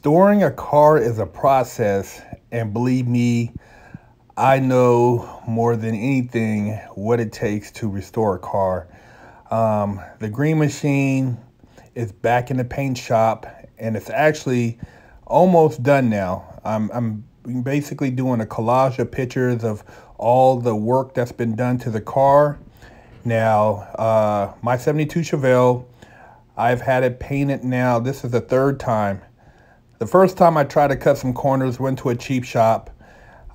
Restoring a car is a process, and believe me, I know more than anything what it takes to restore a car. The Green Machine is back in the paint shop, and it's actually almost done now. I'm basically doing a collage of pictures of all the work that's been done to the car. Now, my 72 Chevelle, I've had it painted now. This is the third time. The first time I tried to cut some corners, went to a cheap shop.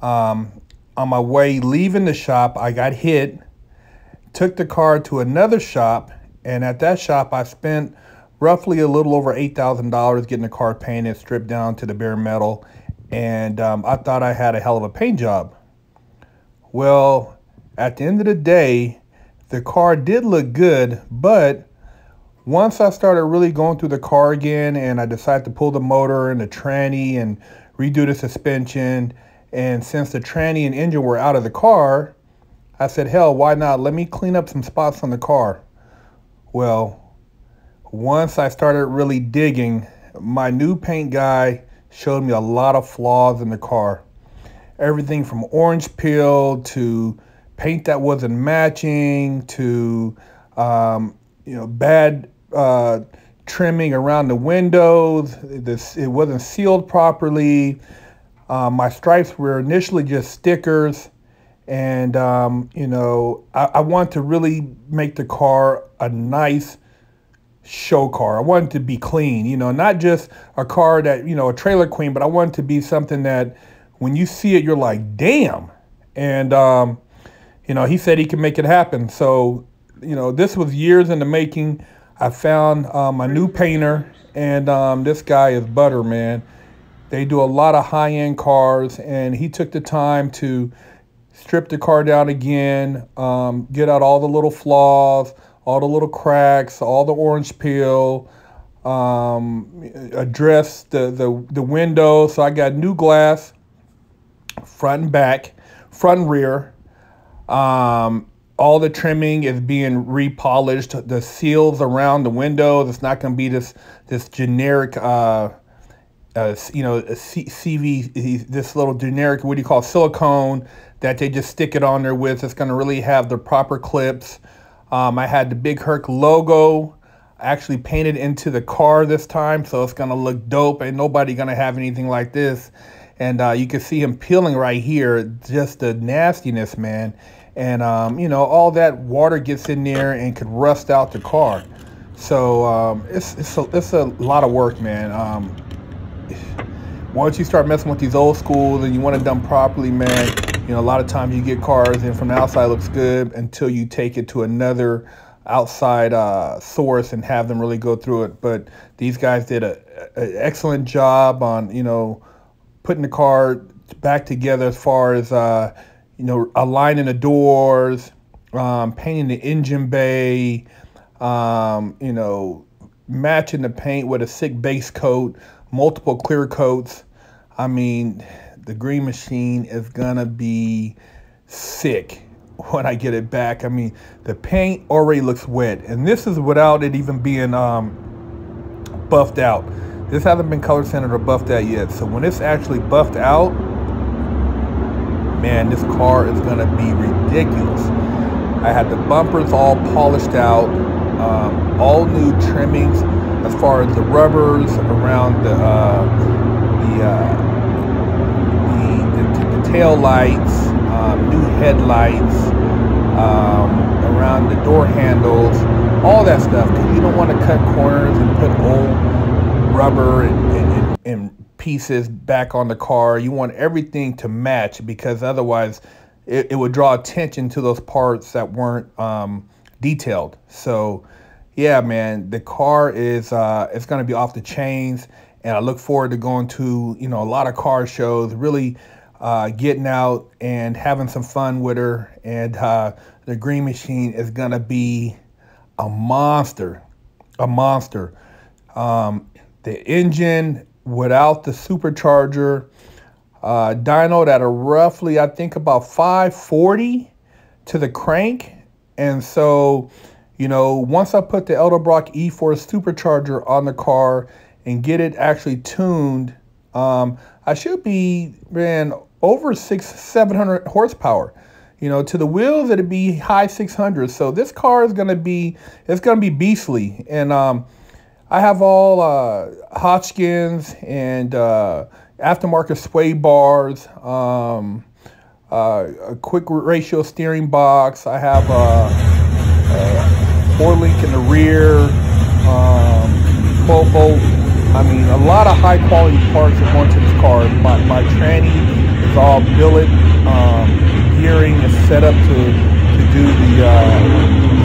On my way leaving the shop, I got hit, took the car to another shop, and at that shop I spent roughly a little over $8,000 getting the car painted, stripped down to the bare metal, and I thought I had a hell of a paint job. Well, at the end of the day, the car did look good, but once I started really going through the car again and I decided to pull the motor and the tranny and redo the suspension, and since the tranny and engine were out of the car, I said, hell, why not? Let me clean up some spots on the car. Well, once I started really digging, my new paint guy showed me a lot of flaws in the car. Everything from orange peel to paint that wasn't matching to bad trimming around the windows. It wasn't sealed properly. My stripes were initially just stickers, and I want to really make the car a nice show car. I want it to be clean, not just a car that, a trailer queen, but I want it to be something that when you see it, you're like, damn. And, he said he can make it happen. So, this was years in the making. I found my new painter, and this guy is butter, man. They do a lot of high-end cars, and he took the time to strip the car down again, get out all the little flaws, all the little cracks, all the orange peel, address the window. So I got new glass, front and back, front and rear. All the trimming is being repolished. The seals around the windows, it's not going to be this generic, CV, this little generic, what do you call, silicone that they just stick it on there with. It's going to really have the proper clips. I had the Big Herc logo actually painted into the car this time, so it's going to look dope. Ain't nobody going to have anything like this. And you can see him peeling right here, just the nastiness, man. And, all that water gets in there and could rust out the car. So it's a lot of work, man. Once you start messing with these old schools and you want it done properly, man, a lot of times you get cars and from the outside it looks good until you take it to another outside source and have them really go through it. But these guys did an excellent job on, putting the car back together as far as, aligning the doors, painting the engine bay, matching the paint with a sick base coat, multiple clear coats. I mean, the Green Machine is gonna be sick when I get it back. I mean, the paint already looks wet, and this is without it even being buffed out. This hasn't been color sanded or buffed out yet. So when it's actually buffed out, man, this car is gonna be ridiculous. I had the bumpers all polished out, all new trimmings as far as the rubbers around the tail lights, new headlights, around the door handles, all that stuff, because you don't want to cut corners and put old rubber and pieces back on the car. You want everything to match, because otherwise it would draw attention to those parts that weren't detailed. So yeah, man, the car is it's going to be off the chains, and I look forward to going to a lot of car shows, really getting out and having some fun with her. And the Green Machine is going to be a monster, a monster. The engine without the supercharger, dynoed at a roughly, I think, about 540 to the crank. And so, once I put the Edelbrock E4 supercharger on the car and get it actually tuned I should be, man, over 700 horsepower. You know, to the wheels, it'd be high 600s. So this car is gonna be, it's gonna be beastly. And I have all Hodgkins and aftermarket sway bars, a quick ratio steering box. I have a 4-link in the rear, 12-volt. I mean, a lot of high quality parts that go into this car. My tranny is all billet. Gearing is set up to do the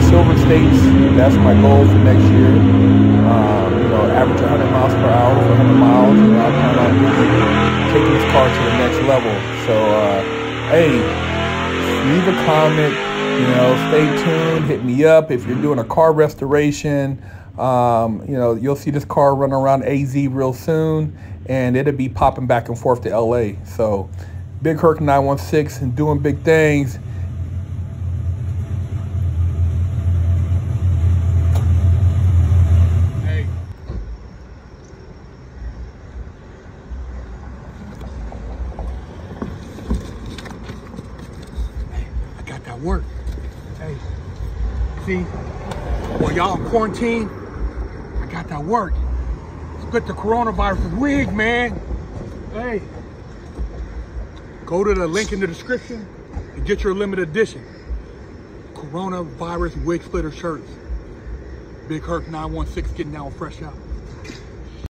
silver states. That's my goal for next year. You know, average 100 miles per hour for 100 miles. You know, I plan on really taking this car to the next level. So, hey, leave a comment. You know, stay tuned. Hit me up if you're doing a car restoration. You know, you'll see this car running around AZ real soon, and it'll be popping back and forth to LA. So, Big Herc916 and doing big things. Hey. I got that work. Hey, see, while y'all in quarantine, I got that work. Split the coronavirus wig, man. Hey. Go to the link in the description and get your limited edition coronavirus wig splitter shirts. Big Herc916 getting down fresh out.